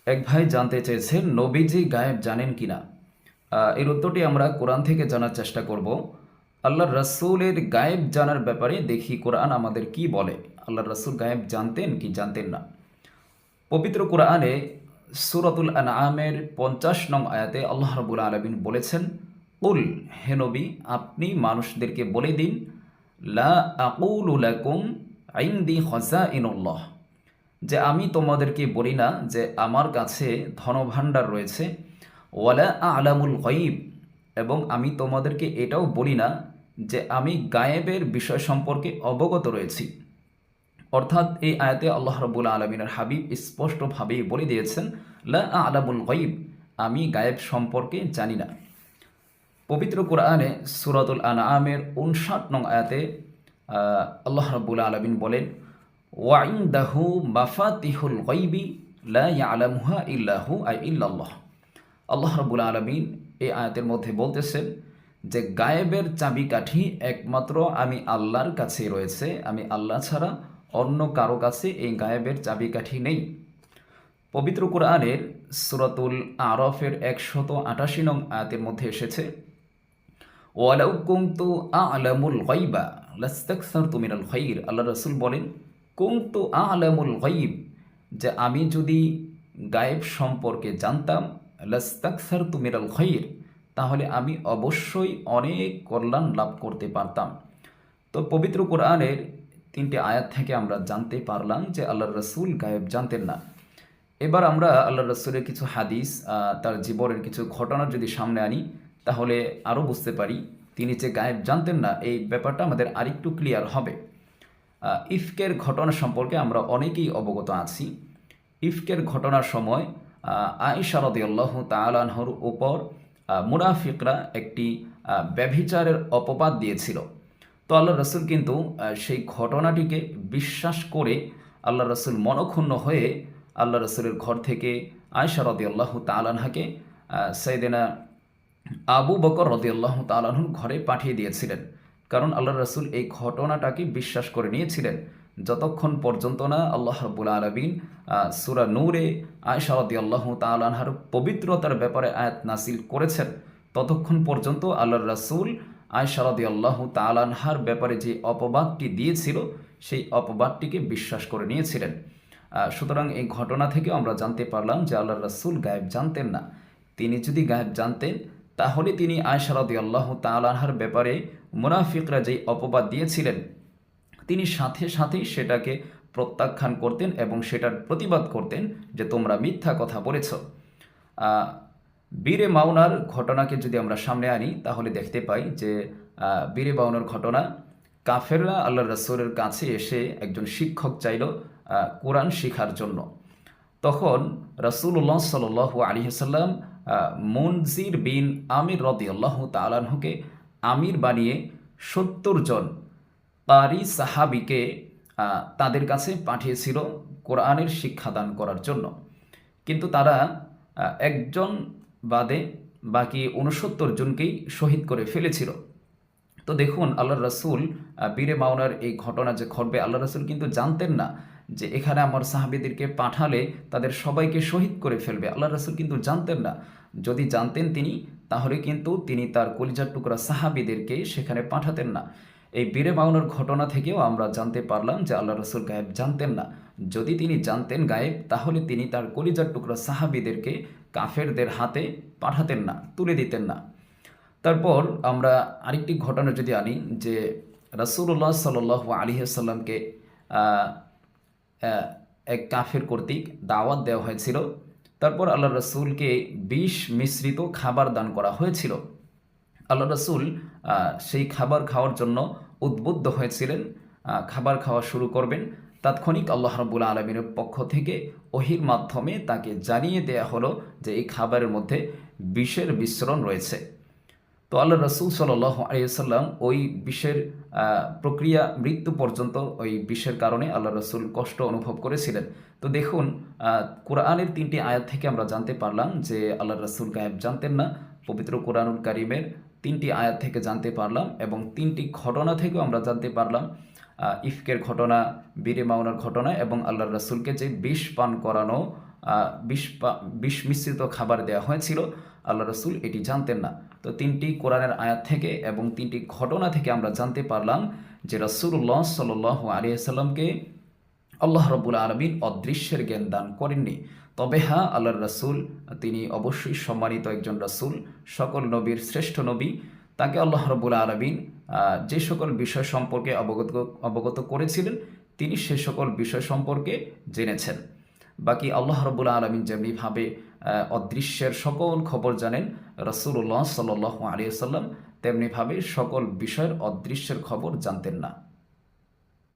এক ভাই জানতে চেয়েছেন নবীজি গায়েব জানেন কিনা। এর উত্তরটি আমরা কোরআন থেকে জানার চেষ্টা করব। আল্লাহর রাসূলের গায়েব জানার ব্যাপারে দেখি কোরআন আমাদের কি বলে। আল্লাহর রাসূল গায়েব জানতেন কি জানতেন না। পবিত্র কোরআনে সূরাতুল আনআমের ৫০ নং আয়াতে আল্লাহ রাব্বুল আলামিন বলেছেন, কুল, হে নবী, আপনি মানুষদেরকে বলে দিন, লা আকুলু লাকুম ইনদি খাযাইনুল্লাহ, যে আমি তোমাদেরকে বলি না যে আমার কাছে ধনভাণ্ডার রয়েছে, ওয়ালা আলামুল গায়ব, এবং আমি তোমাদেরকে এটাও বলি না যে আমি গায়েবের বিষয় সম্পর্কে অবগত রয়েছি। অর্থাৎ এই আয়াতে আল্লাহ রাব্বুল আলামিনের হাবিব স্পষ্টভাবেই বলে দিয়েছেন, লা আলামুল গায়ব, আমি গায়েব সম্পর্কে জানি না। পবিত্র কোরআনে সূরাতুল আনআমের ৫৯ নং আয়াতে আল্লাহ রাব্বুল আলামিন বলেন, ওয়াইনদাহু মাফাতিহুল গায়বি লা ইয়ালামুহা ইল্লাহু আই ইল্লাল্লাহ। আল্লাহ রাব্বুল আলামিন এই আয়াতের মধ্যে বলতেছেন যে গায়েবের চাবিকাঠি একমাত্র আমি আল্লাহর কাছে রয়েছে, আমি আল্লাহ ছাড়া অন্য কারো কাছে এই গায়েবের চাবিকাঠি নেই। পবিত্র কোরআনের সূরাতুল আরাফের ১৮৮ নং আয়াতের মধ্যে এসেছে, ওয়ালাউ কুনতু আ'লামুল গায়বা লাস্তাকসারতু মিনাল খায়র। আল্লাহ রাসূল বলেন, কুনতু আ'লামুল গায়ব, যে আমি যদি গায়েব সম্পর্কে জানতাম, লাস্তাকসারতু মিনাল খায়র, তাহলে আমি অবশ্যই অনেক কল্যাণ লাভ করতে পারতাম। তো পবিত্র কোরআনের ৩টি আয়াত থেকে আমরা জানতে পারলাম যে আল্লাহর রাসূল গায়েব জানতেন না। এবার আমরা আল্লাহর রাসূলের কিছু হাদিস, তার জীবনের কিছু ঘটনা যদি সামনে আনি, তাহলে আরও বুঝতে পারি তিনি যে গায়েব জানতেন না, এই ব্যাপারটা আমাদের আরেকটু ক্লিয়ার হবে। ইফকের ঘটনা সম্পর্কে আমরা অনেকেই অবগত আছি। ইফকের ঘটনার সময় আয়েশা রাদিয়াল্লাহু তাআলা আনহার উপর মুনাফিকরা একটি ব্যভিচারের অপবাদ দিয়েছিল। তো আল্লাহ রাসূল কিন্তু সেই ঘটনাটিকে বিশ্বাস করে আল্লাহ রাসূল মনঃক্ষুণ্ণ হয়ে আল্লাহ রাসূলের ঘর থেকে আয়েশা রাদিয়াল্লাহু তাআলা আনহাকে সাইয়েদেনা আবু বকর রাদিয়াল্লাহু তাআলা আনহুর ঘরে পাঠিয়ে দিয়েছিলেন। কারণ আল্লাহ রাসূল এই ঘটনাটাকে বিশ্বাস করে নিয়েছিলেন, যতক্ষণ পর্যন্ত না আল্লাহ রাব্বুল আলামিন সূরা নূরে আয়েশা রাদিয়াল্লাহু তাআলা আনহার পবিত্রতার ব্যাপারে আয়াত নাযিল করেছেন, ততক্ষণ পর্যন্ত আল্লাহর রাসূল আয়েশা রাদিয়াল্লাহু তাআলা আনহার ব্যাপারে যে অপবাদটি দিয়েছিল, সেই অপবাদটিকে বিশ্বাস করে নিয়েছিলেন। সুতরাং এই ঘটনা থেকেও আমরা জানতে পারলাম যে আল্লাহর রাসূল গায়েব জানতেন না। তিনি যদি গায়েব জানতেন, তাহলে তিনি আয়েশা রাদিয়াল্লাহু তাআলা আনহার ব্যাপারে মুনাফিকরা যেই অপবাদ দিয়েছিলেন, তিনি সাথে সাথেই সেটাকে প্রত্যাখ্যান করতেন এবং সেটার প্রতিবাদ করতেন যে তোমরা মিথ্যা কথা বলেছ। বীরে মাউনার ঘটনাকে যদি আমরা সামনে আনি, তাহলে দেখতে পাই যে বীরে মাউনার ঘটনা, কাফেররা আল্লাহর রাসূলের কাছে এসে একজন শিক্ষক চাইল কোরআন শেখার জন্য। তখন রাসূলুল্লাহ সাল্লাল্লাহু আলাইহি ওয়াসাল্লাম মুনজির বিন আমির রাদিয়াল্লাহু তাআলা আনহুকে আমির বানিয়ে ৭০ জন ক্বারি সাহাবীকে তাদের কাছে পাঠিয়েছিল কোরআনের শিক্ষাদান করার জন্য। কিন্তু তারা একজন বাদে বাকি ৬৯ জনকেই শহীদ করে ফেলেছিল। তো দেখুন, আল্লাহর রাসূল বীরে মাউনার এই ঘটনা যে ঘটবে, আল্লাহর রাসূল কিন্তু জানতেন না যে এখানে আমার সাহাবীদেরকে পাঠালে তাদের সবাইকে শহীদ করে ফেলবে। আল্লাহর রাসূল কিন্তু জানতেন না। যদি জানতেন তিনি, তাহলে কিন্তু তিনি তার কলিজার টুকরা সাহাবীদেরকে সেখানে পাঠাতেন না। এই বীরে মাউনার ঘটনা থেকেও আমরা জানতে পারলাম যে আল্লাহর রাসূল গায়েব জানতেন না। যদি তিনি জানতেন গায়েব, তাহলে তিনি তার কলিজার টুকরা সাহাবীদেরকে কাফেরদের হাতে পাঠাতেন না, তুলে দিতেন না। তারপর আমরা আরেকটি ঘটনা যদি আনি, যে রাসূলুল্লাহ সাল্লাল্লাহু আলাইহি ওয়াসাল্লামকে এক কাফের কর্তৃক দাওয়াত দেওয়া হয়েছিল। তারপর আল্লাহ রাসূলকে বিষ মিশ্রিত খাবার দান করা হয়েছিল। আল্লাহ রাসূল সেই খাবার খাওয়ার জন্য উদ্বুদ্ধ হয়েছিলেন, খাবার খাওয়া শুরু করবেন। তাৎক্ষণিক আল্লাহ রাব্বুল আলামিনের পক্ষ থেকে ওহীর মাধ্যমে তাকে জানিয়ে দেয়া হলো যে এই খাবারের মধ্যে বিষের মিশ্রণ রয়েছে। তো আল্লাহ রাসূল সাল্লাল্লাহু আলাইহি ওয়াসাল্লাম ওই বিষের প্রক্রিয়া মৃত্যু পর্যন্ত ওই বিষের কারণে আল্লাহ রাসূল কষ্ট অনুভব করেছিলেন। তো দেখুন, কোরআনের ৩টি আয়াত থেকে আমরা জানতে পারলাম যে আল্লাহ রাসূল গায়েব জানতেন না। পবিত্র কোরআনুল কারীমের ৩টি আয়াত থেকে জানতে পারলাম, এবং ৩টি ঘটনা থেকেও আমরা জানতে পারলাম, ইফকের ঘটনা, বীরে মাউনার ঘটনা, এবং আল্লাহর রাসূলকে যে বিষ পান করানো বিষ মিশ্রিত খাবার দেওয়া হয়েছিল, আল্লাহ রসুল এটি জানতেন না। তো 3টি কোরআনের আয়াত থেকে এবং 3টি ঘটনা থেকে আমরা জানতে পারলাম যে রাসূলুল্লাহ সাল্লাল্লাহু আলাইহি সাল্লামকে আল্লাহ রব্বুল আলমিন অদৃশ্যের জ্ঞান দান করেননি। তবে হ্যাঁ, আল্লাহর রাসূল তিনি অবশ্যই সম্মানিত একজন রাসূল, সকল নবীর শ্রেষ্ঠ নবী। তাকে আল্লাহ রব্বুল আলমিন যে সকল বিষয় সম্পর্কে অবগত করেছিলেন, তিনি সে সকল বিষয় সম্পর্কে জেনেছেন। বাকি আল্লাহ রব্বুল আলমিন যেমনিভাবে অদৃশ্যের সকল খবর জানেন রাসূলুল্লাহ সাল্লাল্লাহু আলাইহি ওয়াসাল্লাম তেমনিভাবে সকল বিষয়ের অদৃশ্যের খবর জানতেন না।